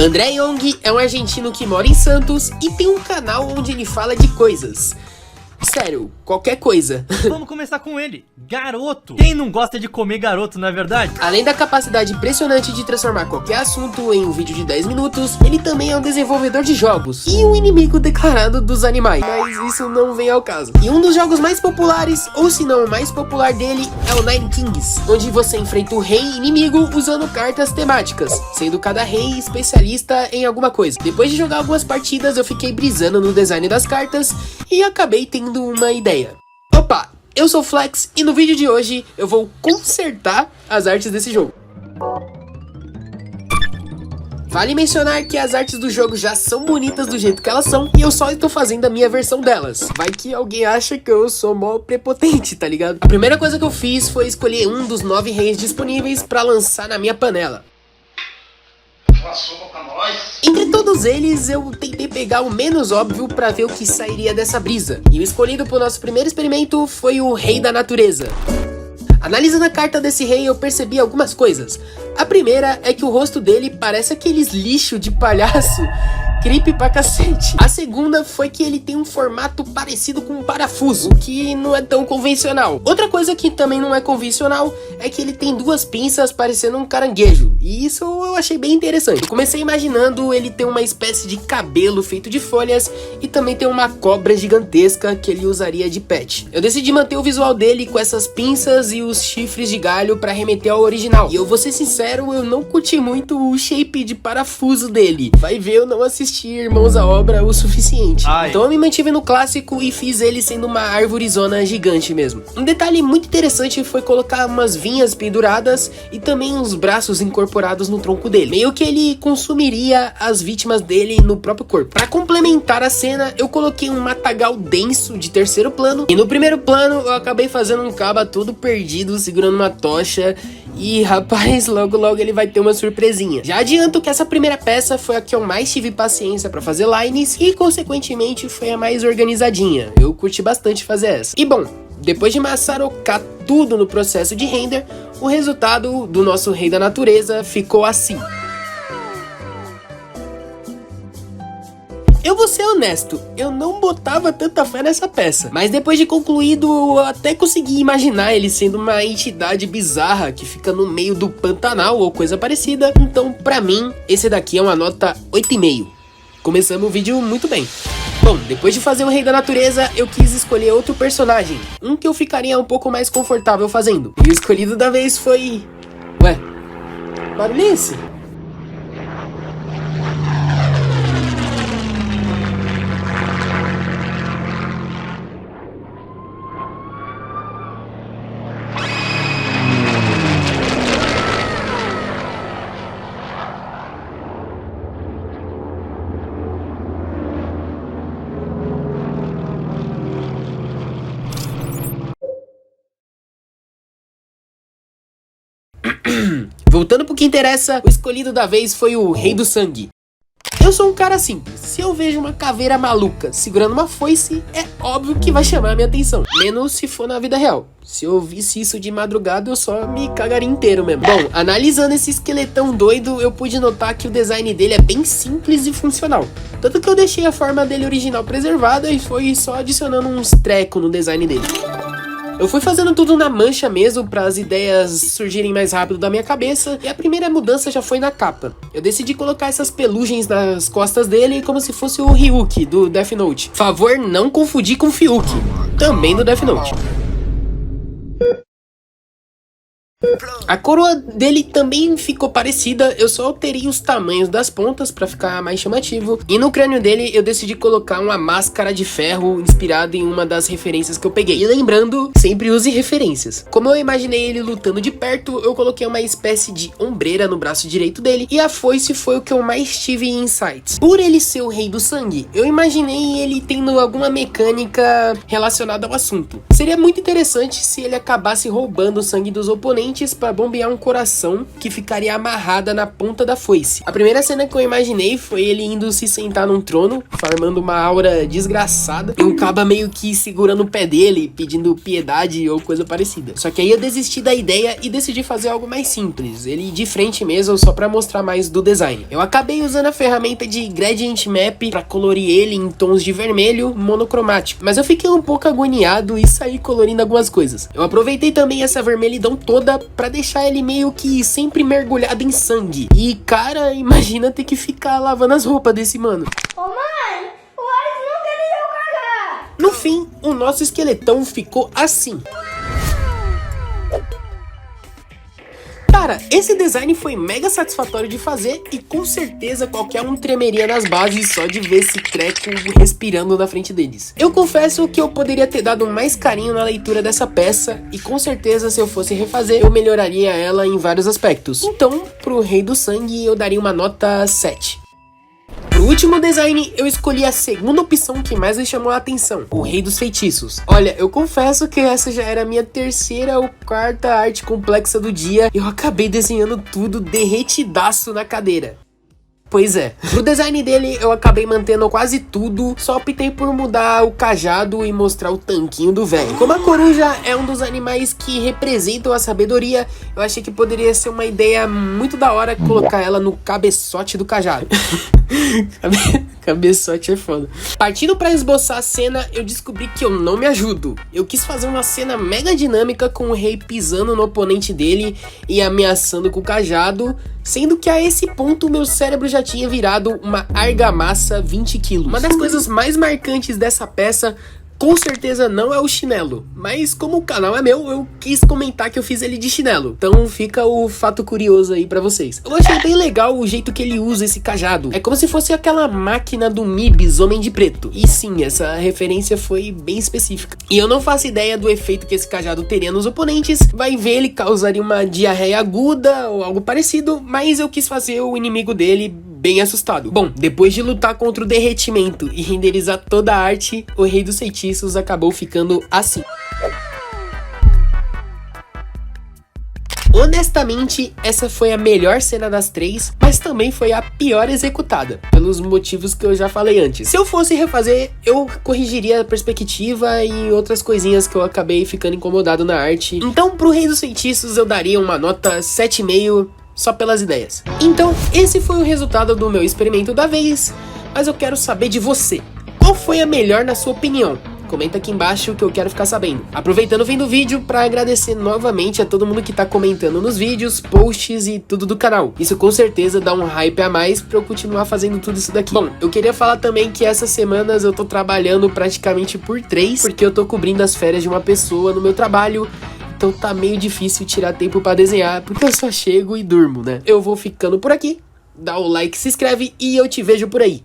André Young é um argentino que mora em Santos e tem um canal onde ele fala de coisas. Sério, qualquer coisa. Vamos começar com ele, Garoto. Quem não gosta de comer garoto, não é verdade? Além da capacidade impressionante de transformar qualquer assunto em um vídeo de 10 minutos, ele também é um desenvolvedor de jogos e um inimigo declarado dos animais, mas isso não vem ao caso. E um dos jogos mais populares, ou se não o mais popular dele, é o Nine Kings, onde você enfrenta o rei inimigo usando cartas temáticas, sendo cada rei especialista em alguma coisa. Depois de jogar algumas partidas, eu fiquei brisando no design das cartas e acabei tendo uma ideia. Opa, eu sou o Flex e no vídeo de hoje eu vou consertar as artes desse jogo. Vale mencionar que as artes do jogo já são bonitas do jeito que elas são e eu só estou fazendo a minha versão delas. Vai que alguém acha que eu sou mó prepotente, tá ligado? A primeira coisa que eu fiz foi escolher um dos 9 reis disponíveis pra lançar na minha panela. Entre todos eles, eu tentei pegar o menos óbvio pra ver o que sairia dessa brisa. E o escolhido pro nosso primeiro experimento foi o Rei da Natureza. Analisando a carta desse rei, eu percebi algumas coisas. A primeira é que o rosto dele parece aqueles lixo de palhaço, creepy pra cacete. A segunda foi que ele tem um formato parecido com um parafuso, o que não é tão convencional. Outra coisa que também não é convencional é que ele tem 2 pinças parecendo um caranguejo, e isso eu achei bem interessante. Eu comecei imaginando ele ter uma espécie de cabelo feito de folhas e também ter uma cobra gigantesca que ele usaria de pet. Eu decidi manter o visual dele com essas pinças e os chifres de galho pra remeter ao original. E eu vou ser sincero, eu não curti muito o shape de parafuso dele. Vai ver, eu não assisti Irmãos à Obra o suficiente. Então eu me mantive no clássico e fiz ele sendo uma árvorezona gigante mesmo. Um detalhe muito interessante foi colocar umas vinhas penduradas e também uns braços incorporados no tronco dele. Meio que ele consumiria as vítimas dele no próprio corpo. Pra complementar a cena, eu coloquei um matagal denso de terceiro plano. E no primeiro plano eu acabei fazendo um caba todo perdido, segurando uma tocha. E rapaz, logo logo ele vai ter uma surpresinha. Já adianto que essa primeira peça foi a que eu mais tive paciência pra fazer lines e consequentemente foi a mais organizadinha. Eu curti bastante fazer essa. E bom, depois de maçarocar tudo no processo de render, o resultado do nosso Rei da Natureza ficou assim. Eu vou ser honesto, eu não botava tanta fé nessa peça, mas depois de concluído eu até consegui imaginar ele sendo uma entidade bizarra que fica no meio do Pantanal ou coisa parecida, então pra mim esse daqui é uma nota 8,5. Começamos o vídeo muito bem. Bom, depois de fazer o Rei da Natureza, eu quis escolher outro personagem, um que eu ficaria um pouco mais confortável fazendo. E o escolhido da vez foi... Ué, barulho é esse? Voltando pro que interessa, o escolhido da vez foi o Rei do Sangue. Eu sou um cara simples, se eu vejo uma caveira maluca segurando uma foice, é óbvio que vai chamar a minha atenção, menos se for na vida real. Se eu visse isso de madrugada, eu só me cagaria inteiro mesmo. Bom, analisando esse esqueletão doido, eu pude notar que o design dele é bem simples e funcional. Tanto que eu deixei a forma dele original preservada e foi só adicionando uns trecos no design dele. Eu fui fazendo tudo na mancha mesmo, para as ideias surgirem mais rápido da minha cabeça, e a primeira mudança já foi na capa. Eu decidi colocar essas pelugens nas costas dele como se fosse o Ryuk do Death Note. Favor não confundir com Fiuk, também do Death Note. A coroa dele também ficou parecida, eu só alterei os tamanhos das pontas pra ficar mais chamativo. E no crânio dele eu decidi colocar uma máscara de ferro inspirada em uma das referências que eu peguei. E lembrando, sempre use referências. Como eu imaginei ele lutando de perto, eu coloquei uma espécie de ombreira no braço direito dele. E a foice foi o que eu mais tive em insights. Por ele ser o Rei do Sangue, eu imaginei ele tendo alguma mecânica relacionada ao assunto. Seria muito interessante se ele acabasse roubando o sangue dos oponentes sementes para bombear um coração que ficaria amarrada na ponta da foice. A primeira cena que eu imaginei foi ele indo se sentar num trono, farmando uma aura desgraçada, e um caba meio que segurando o pé dele, pedindo piedade ou coisa parecida. Só que aí eu desisti da ideia e decidi fazer algo mais simples, ele de frente mesmo, só para mostrar mais do design. Eu acabei usando a ferramenta de Gradient Map para colorir ele em tons de vermelho monocromático, mas eu fiquei um pouco agoniado e saí colorindo algumas coisas. Eu aproveitei também essa vermelhidão toda para deixar ele meio que sempre mergulhado em sangue. E cara, imagina ter que ficar lavando as roupas desse mano. Ô mãe, o Alex não queria eu cagar. No fim, o nosso esqueletão ficou assim. Cara, esse design foi mega satisfatório de fazer e com certeza qualquer um tremeria nas bases só de ver esse treco respirando na frente deles. Eu confesso que eu poderia ter dado mais carinho na leitura dessa peça e com certeza se eu fosse refazer eu melhoraria ela em vários aspectos. Então, pro Rei do Sangue eu daria uma nota 7. Pro último design, eu escolhi a segunda opção que mais me chamou a atenção, o Rei dos Feitiços. Olha, eu confesso que essa já era a minha terceira ou quarta arte complexa do dia e eu acabei desenhando tudo derretidaço na cadeira. Pois é, pro design dele eu acabei mantendo quase tudo, só optei por mudar o cajado e mostrar o tanquinho do velho. Como a coruja é um dos animais que representam a sabedoria, eu achei que poderia ser uma ideia muito da hora colocar ela no cabeçote do cajado. Cabeçote é foda. Partindo pra esboçar a cena, eu descobri que eu não me ajudo. Eu quis fazer uma cena mega dinâmica com o rei pisando no oponente dele e ameaçando com o cajado, sendo que a esse ponto meu cérebro já tinha virado uma argamassa 20 quilos. Uma das coisas mais marcantes dessa peça com certeza não é o chinelo, mas como o canal é meu, eu quis comentar que eu fiz ele de chinelo. Então fica o fato curioso aí pra vocês. Eu achei bem legal o jeito que ele usa esse cajado. É como se fosse aquela máquina do Mibs, Homem de Preto. E sim, essa referência foi bem específica. E eu não faço ideia do efeito que esse cajado teria nos oponentes. Vai ver, ele causaria uma diarreia aguda ou algo parecido, mas eu quis fazer o inimigo dele bem assustado. Bom, depois de lutar contra o derretimento e renderizar toda a arte, o Rei dos Feitiços acabou ficando assim. Honestamente, essa foi a melhor cena das três, mas também foi a pior executada, pelos motivos que eu já falei antes. Se eu fosse refazer, eu corrigiria a perspectiva e outras coisinhas que eu acabei ficando incomodado na arte. Então, pro Rei dos Feitiços, eu daria uma nota 7,5, só pelas ideias. Então, esse foi o resultado do meu experimento da vez, mas eu quero saber de você. Qual foi a melhor na sua opinião? Comenta aqui embaixo que eu quero ficar sabendo. Aproveitando o fim do vídeo para agradecer novamente a todo mundo que tá comentando nos vídeos, posts e tudo do canal. Isso com certeza dá um hype a mais pra eu continuar fazendo tudo isso daqui. Bom, eu queria falar também que essas semanas eu tô trabalhando praticamente por 3, porque eu tô cobrindo as férias de uma pessoa no meu trabalho. Então tá meio difícil tirar tempo pra desenhar, porque eu só chego e durmo, né? Eu vou ficando por aqui, dá o like, se inscreve e eu te vejo por aí.